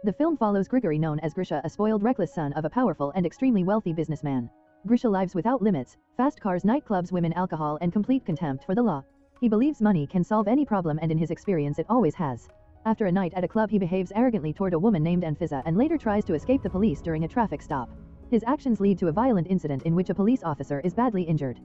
The film follows Grigory, known as Grisha, a spoiled, reckless son of a powerful and extremely wealthy businessman. Grisha lives without limits, fast cars, nightclubs, women, alcohol, and complete contempt for the law. He believes money can solve any problem, and in his experience it always has. After a night at a club, he behaves arrogantly toward a woman named Anfisa and later tries to escape the police during a traffic stop. His actions lead to a violent incident in which a police officer is badly injured.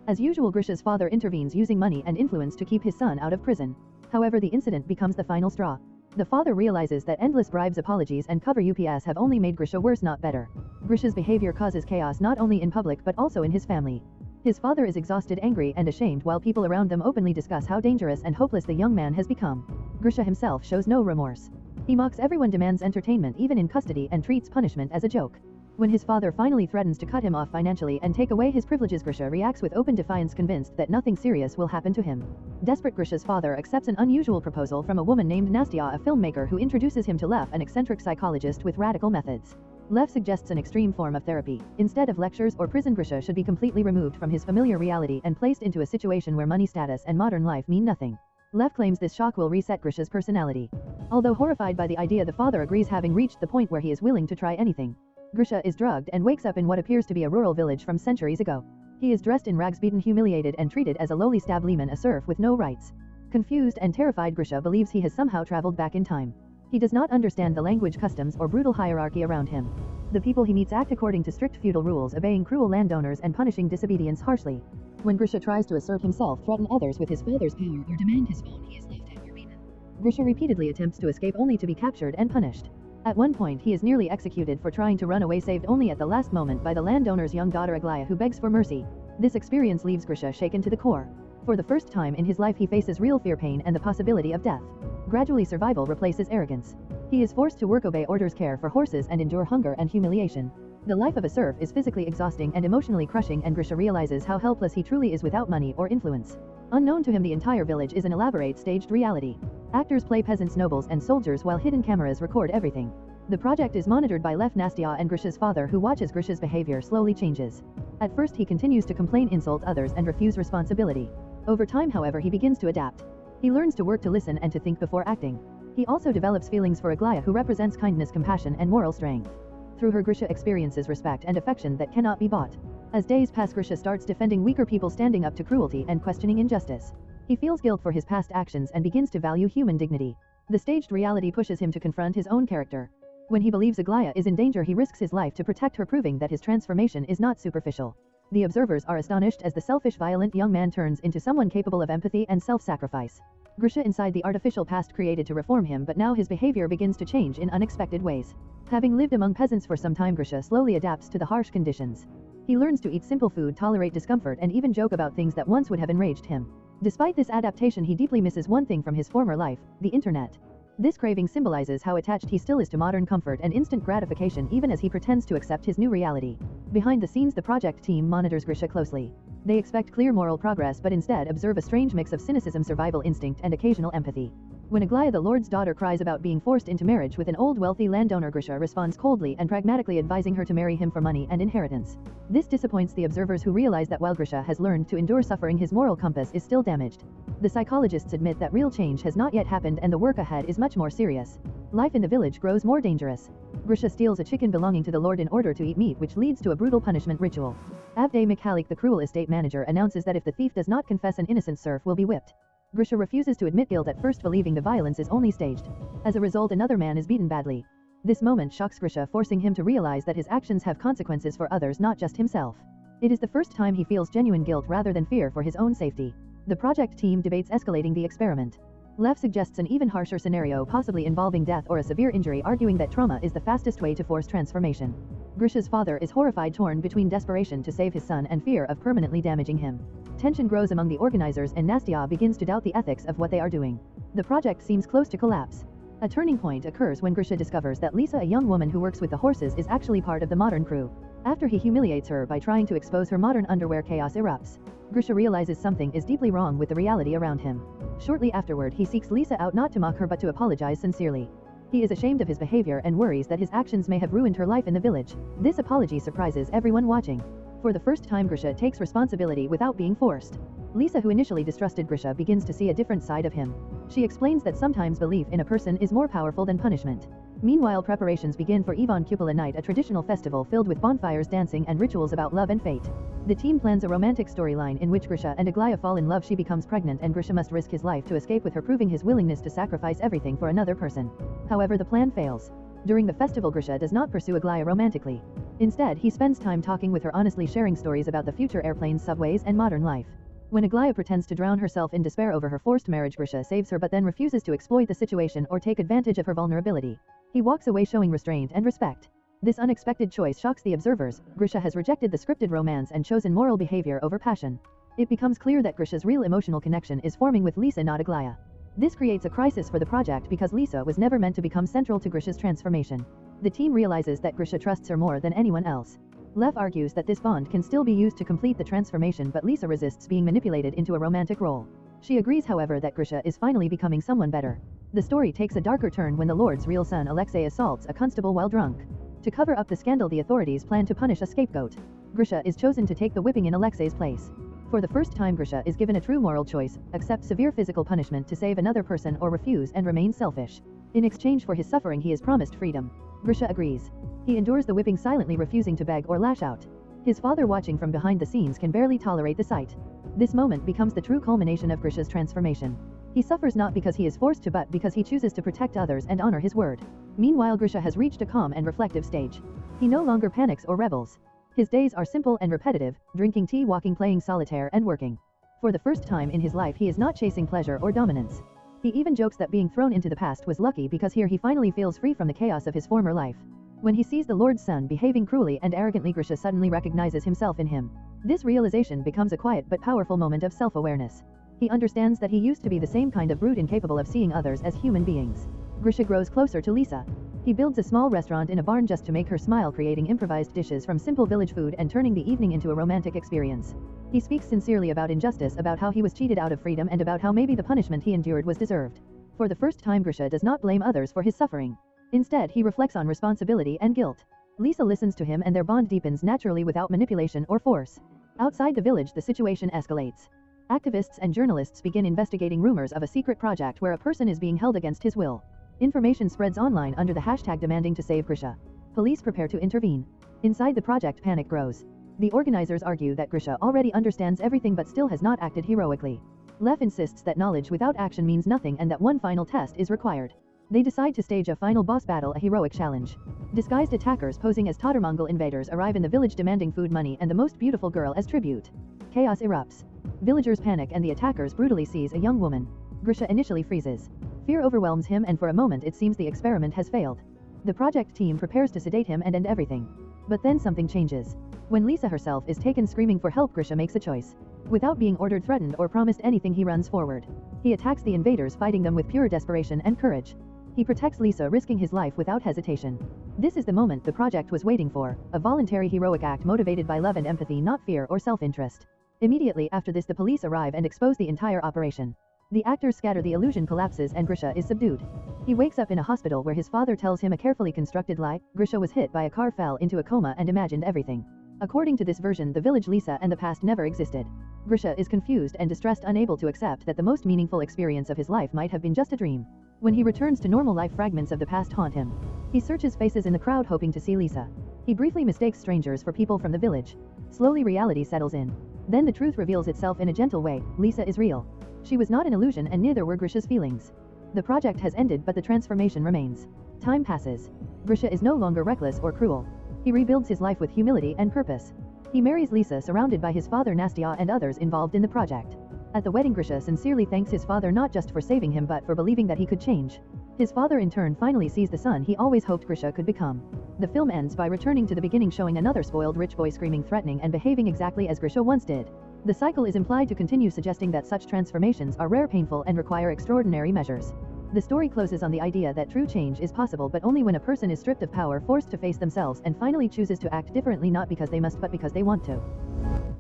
As usual, Grisha's father intervenes using money and influence to keep his son out of prison. However, the incident becomes the final straw. The father realizes that endless bribes, apologies, and cover ups have only made Grisha worse, not better. Grisha's behavior causes chaos not only in public but also in his family. His father is exhausted, angry, and ashamed, while people around them openly discuss how dangerous and hopeless the young man has become. Grisha himself shows no remorse. He mocks everyone, demands entertainment even in custody, and treats punishment as a joke. When his father finally threatens to cut him off financially and take away his privileges, Grisha reacts with open defiance, convinced that nothing serious will happen to him. Desperate, Grisha's father accepts an unusual proposal from a woman named Nastya, a filmmaker who introduces him to Lev, an eccentric psychologist with radical methods. Lev suggests an extreme form of therapy. Instead of lectures or prison, Grisha should be completely removed from his familiar reality and placed into a situation where money, status, and modern life mean nothing. Lev claims this shock will reset Grisha's personality. Although horrified by the idea, the father agrees, having reached the point where he is willing to try anything. Grisha is drugged and wakes up in what appears to be a rural village from centuries ago. He is dressed in rags, beaten, humiliated, and treated as a lowly stableman, a serf with no rights. Confused and terrified, Grisha believes he has somehow traveled back in time. He does not understand the language, customs, or brutal hierarchy around him. The people he meets act according to strict feudal rules, obeying cruel landowners and punishing disobedience harshly. When Grisha tries to assert himself, threaten others with his father's power, or demand his phone, he is left at or beaten. Grisha repeatedly attempts to escape, only to be captured and punished. At one point, he is nearly executed for trying to run away, saved only at the last moment by the landowner's young daughter Aglaya, who begs for mercy. This experience leaves Grisha shaken to the core. For the first time in his life, he faces real fear, pain, and the possibility of death. Gradually, survival replaces arrogance. He is forced to work, obey orders, care for horses, and endure hunger and humiliation. The life of a serf is physically exhausting and emotionally crushing, and Grisha realizes how helpless he truly is without money or influence. Unknown to him, the entire village is an elaborate staged reality. Actors play peasants, nobles, and soldiers, while hidden cameras record everything. The project is monitored by Lev, Nastya, and Grisha's father, who watches. Grisha's behavior slowly changes. At first, he continues to complain, insult others, and refuse responsibility. Over time, however, he begins to adapt. He learns to work, to listen, and to think before acting. He also develops feelings for Aglaya, who represents kindness, compassion, and moral strength. Through her, Grisha experiences respect and affection that cannot be bought. As days pass, Grisha starts defending weaker people, standing up to cruelty, and questioning injustice. He feels guilt for his past actions and begins to value human dignity. The staged reality pushes him to confront his own character. When he believes Aglaya is in danger, he risks his life to protect her, proving that his transformation is not superficial. The observers are astonished as the selfish, violent young man turns into someone capable of empathy and self-sacrifice. Grisha inside the artificial past created to reform him, but now his behavior begins to change in unexpected ways. Having lived among peasants for some time, Grisha slowly adapts to the harsh conditions. He learns to eat simple food, tolerate discomfort, and even joke about things that once would have enraged him. Despite this adaptation, he deeply misses one thing from his former life: the internet. This craving symbolizes how attached he still is to modern comfort and instant gratification, even as he pretends to accept his new reality. Behind the scenes, the project team monitors Grisha closely. They expect clear moral progress, but instead observe a strange mix of cynicism, survival instinct, and occasional empathy. When Aglaya, the lord's daughter, cries about being forced into marriage with an old wealthy landowner, Grisha responds coldly and pragmatically, advising her to marry him for money and inheritance. This disappoints the observers, who realize that while Grisha has learned to endure suffering, his moral compass is still damaged. The psychologists admit that real change has not yet happened, and the work ahead is much more serious. Life in the village grows more dangerous. Grisha steals a chicken belonging to the lord in order to eat meat, which leads to a brutal punishment ritual. Avday Mikhalik, the cruel estate manager, announces that if the thief does not confess, an innocent serf will be whipped. Grisha refuses to admit guilt, at first believing the violence is only staged. As a result, another man is beaten badly. This moment shocks Grisha, forcing him to realize that his actions have consequences for others, not just himself. It is the first time he feels genuine guilt rather than fear for his own safety. The project team debates escalating the experiment. Lev suggests an even harsher scenario, possibly involving death or a severe injury, arguing that trauma is the fastest way to force transformation. Grisha's father is horrified, torn between desperation to save his son and fear of permanently damaging him. Tension grows among the organizers, and Nastya begins to doubt the ethics of what they are doing. The project seems close to collapse. A turning point occurs when Grisha discovers that Lisa, a young woman who works with the horses, is actually part of the modern crew. After he humiliates her by trying to expose her modern underwear, chaos erupts. Grisha realizes something is deeply wrong with the reality around him. Shortly afterward, he seeks Lisa out, not to mock her but to apologize sincerely. He is ashamed of his behavior and worries that his actions may have ruined her life in the village. This apology surprises everyone watching. For the first time, Grisha takes responsibility without being forced. Lisa, who initially distrusted Grisha, begins to see a different side of him. She explains that sometimes belief in a person is more powerful than punishment. Meanwhile, preparations begin for Yvonne Cupola Night, a traditional festival filled with bonfires, dancing, and rituals about love and fate. The team plans a romantic storyline in which Grisha and Aglaya fall in love. She becomes pregnant and Grisha must risk his life to escape with her, proving his willingness to sacrifice everything for another person. However, the plan fails. During the festival, Grisha does not pursue Aglaya romantically. Instead, he spends time talking with her, honestly sharing stories about the future, airplanes, subways, and modern life. When Aglaya pretends to drown herself in despair over her forced marriage, Grisha saves her but then refuses to exploit the situation or take advantage of her vulnerability. He walks away showing restraint and respect. This unexpected choice shocks the observers. Grisha has rejected the scripted romance and chosen moral behavior over passion. It becomes clear that Grisha's real emotional connection is forming with Lisa, not Aglaya. This creates a crisis for the project because Lisa was never meant to become central to Grisha's transformation. The team realizes that Grisha trusts her more than anyone else. Lev argues that this bond can still be used to complete the transformation, but Lisa resists being manipulated into a romantic role. She agrees, however, that Grisha is finally becoming someone better. The story takes a darker turn when the Lord's real son Alexei assaults a constable while drunk. To cover up the scandal, the authorities plan to punish a scapegoat. Grisha is chosen to take the whipping in Alexei's place. For the first time, Grisha is given a true moral choice: accept severe physical punishment to save another person, or refuse and remain selfish. In exchange for his suffering, he is promised freedom. Grisha agrees. He endures the whipping silently, refusing to beg or lash out. His father, watching from behind the scenes, can barely tolerate the sight. This moment becomes the true culmination of Grisha's transformation. He suffers not because he is forced to, but because he chooses to protect others and honor his word. Meanwhile, Grisha has reached a calm and reflective stage. He no longer panics or rebels. His days are simple and repetitive, drinking tea, walking, playing solitaire, and working. For the first time in his life, he is not chasing pleasure or dominance. He even jokes that being thrown into the past was lucky because here he finally feels free from the chaos of his former life. When he sees the Lord's son behaving cruelly and arrogantly, Grisha suddenly recognizes himself in him. This realization becomes a quiet but powerful moment of self-awareness. He understands that he used to be the same kind of brute, incapable of seeing others as human beings. Grisha grows closer to Lisa. He builds a small restaurant in a barn just to make her smile, creating improvised dishes from simple village food and turning the evening into a romantic experience. He speaks sincerely about injustice, about how he was cheated out of freedom, and about how maybe the punishment he endured was deserved. For the first time, Grisha does not blame others for his suffering. Instead, he reflects on responsibility and guilt. Lisa listens to him and their bond deepens naturally without manipulation or force. Outside the village, the situation escalates. Activists and journalists begin investigating rumors of a secret project where a person is being held against his will. Information spreads online under the hashtag demanding to save Grisha. Police prepare to intervene. Inside the project, panic grows. The organizers argue that Grisha already understands everything but still has not acted heroically. Lev insists that knowledge without action means nothing and that one final test is required. They decide to stage a final boss battle, a heroic challenge. Disguised attackers posing as Tatar-Mongol invaders arrive in the village demanding food, money, and the most beautiful girl as tribute. Chaos erupts. Villagers panic and the attackers brutally seize a young woman. Grisha initially freezes. Fear overwhelms him and for a moment it seems the experiment has failed. The project team prepares to sedate him and end everything. But then something changes. When Lisa herself is taken screaming for help, Grisha makes a choice. Without being ordered, threatened, or promised anything, he runs forward. He attacks the invaders, fighting them with pure desperation and courage. He protects Lisa, risking his life without hesitation. This is the moment the project was waiting for, a voluntary heroic act motivated by love and empathy, not fear or self-interest. Immediately after this, the police arrive and expose the entire operation. The actors scatter, the illusion collapses, and Grisha is subdued. He wakes up in a hospital where his father tells him a carefully constructed lie. Grisha was hit by a car, fell into a coma, and imagined everything. According to this version, the village, Lisa, and the past never existed. Grisha is confused and distressed, unable to accept that the most meaningful experience of his life might have been just a dream. When he returns to normal life, fragments of the past haunt him. He searches faces in the crowd hoping to see Lisa. He briefly mistakes strangers for people from the village. Slowly, reality settles in. Then the truth reveals itself in a gentle way. Lisa is real. She was not an illusion, and neither were Grisha's feelings. The project has ended, but the transformation remains. Time passes. Grisha is no longer reckless or cruel. He rebuilds his life with humility and purpose. He marries Lisa, surrounded by his father Nastya and others involved in the project. At the wedding, Grisha sincerely thanks his father not just for saving him but for believing that he could change. His father in turn finally sees the son he always hoped Grisha could become. The film ends by returning to the beginning, showing another spoiled rich boy screaming, threatening, and behaving exactly as Grisha once did. The cycle is implied to continue, suggesting that such transformations are rare, painful, and require extraordinary measures. The story closes on the idea that true change is possible, but only when a person is stripped of power, forced to face themselves, and finally chooses to act differently, not because they must but because they want to.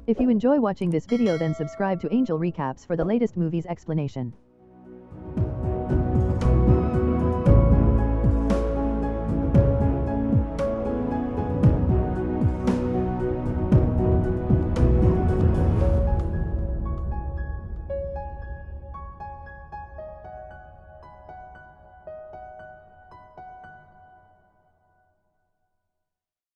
If you enjoy watching this video, then subscribe to Angel Recaps for the latest movies explanation.